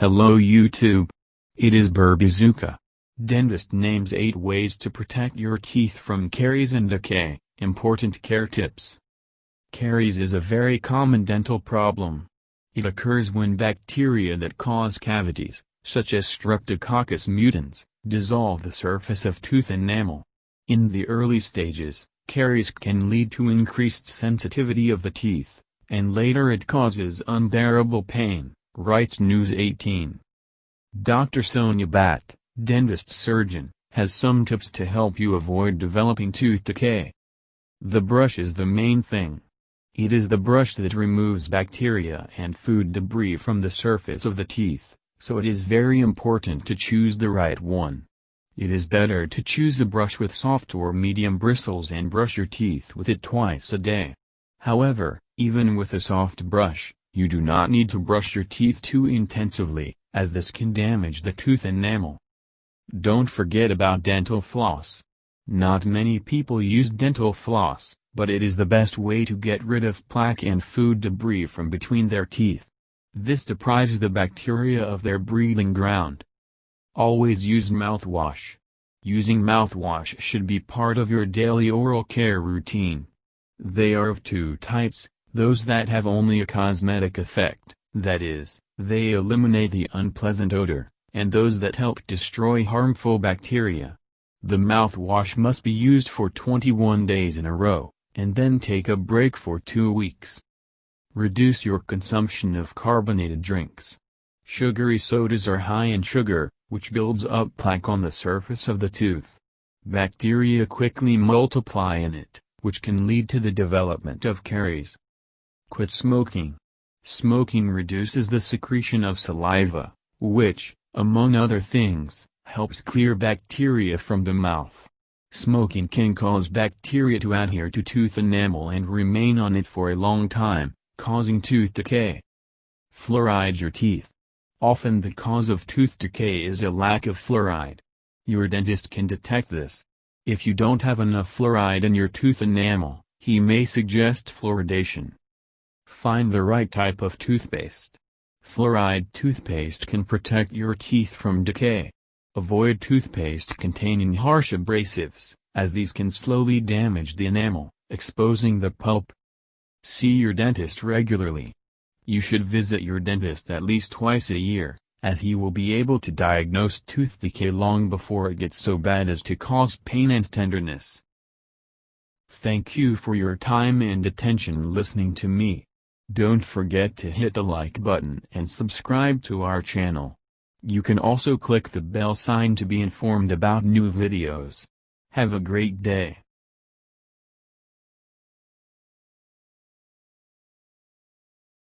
Hello YouTube. It is Burbazooka. Dentist names 8 ways to protect your teeth from caries and decay. Important care tips. Caries is a very common dental problem. It occurs when bacteria that cause cavities, such as Streptococcus mutans, dissolve the surface of tooth enamel. In the early stages, caries can lead to increased sensitivity of the teeth, and later it causes unbearable pain, writes News 18. Dr. Sonia Bhatt, dentist surgeon, has some tips to help you avoid developing tooth decay. The brush is the main thing. It is the brush that removes bacteria and food debris from the surface of the teeth, so it is very important to choose the right one. It is better to choose a brush with soft or medium bristles and brush your teeth with it twice a day. However, even with a soft brush, you do not need to brush your teeth too intensively, as this can damage the tooth enamel. Don't forget about dental floss. Not many people use dental floss, but it is the best way to get rid of plaque and food debris from between their teeth. This deprives the bacteria of their breeding ground. Always use mouthwash. Using mouthwash should be part of your daily oral care routine. They are of two types, those that have only a cosmetic effect, that is, they eliminate the unpleasant odor, and those that help destroy harmful bacteria. The mouthwash must be used for 21 days in a row, and then take a break for 2 weeks. Reduce your consumption of carbonated drinks. Sugary sodas are high in sugar, which builds up plaque on the surface of the tooth. Bacteria quickly multiply in it, which can lead to the development of caries. Quit smoking. Smoking reduces the secretion of saliva, which, among other things, helps clear bacteria from the mouth. Smoking can cause bacteria to adhere to tooth enamel and remain on it for a long time, causing tooth decay. Fluoride your teeth. Often the cause of tooth decay is a lack of fluoride. Your dentist can detect this. If you don't have enough fluoride in your tooth enamel, he may suggest fluoridation. Find the right type of toothpaste. Fluoride toothpaste can protect your teeth from decay. Avoid toothpaste containing harsh abrasives, as these can slowly damage the enamel, exposing the pulp. See your dentist regularly. You should visit your dentist at least twice a year, as he will be able to diagnose tooth decay long before it gets so bad as to cause pain and tenderness. Thank you for your time and attention listening to me. Don't forget to hit the like button and subscribe to our channel. You can also click the bell sign to be informed about new videos. Have a great day.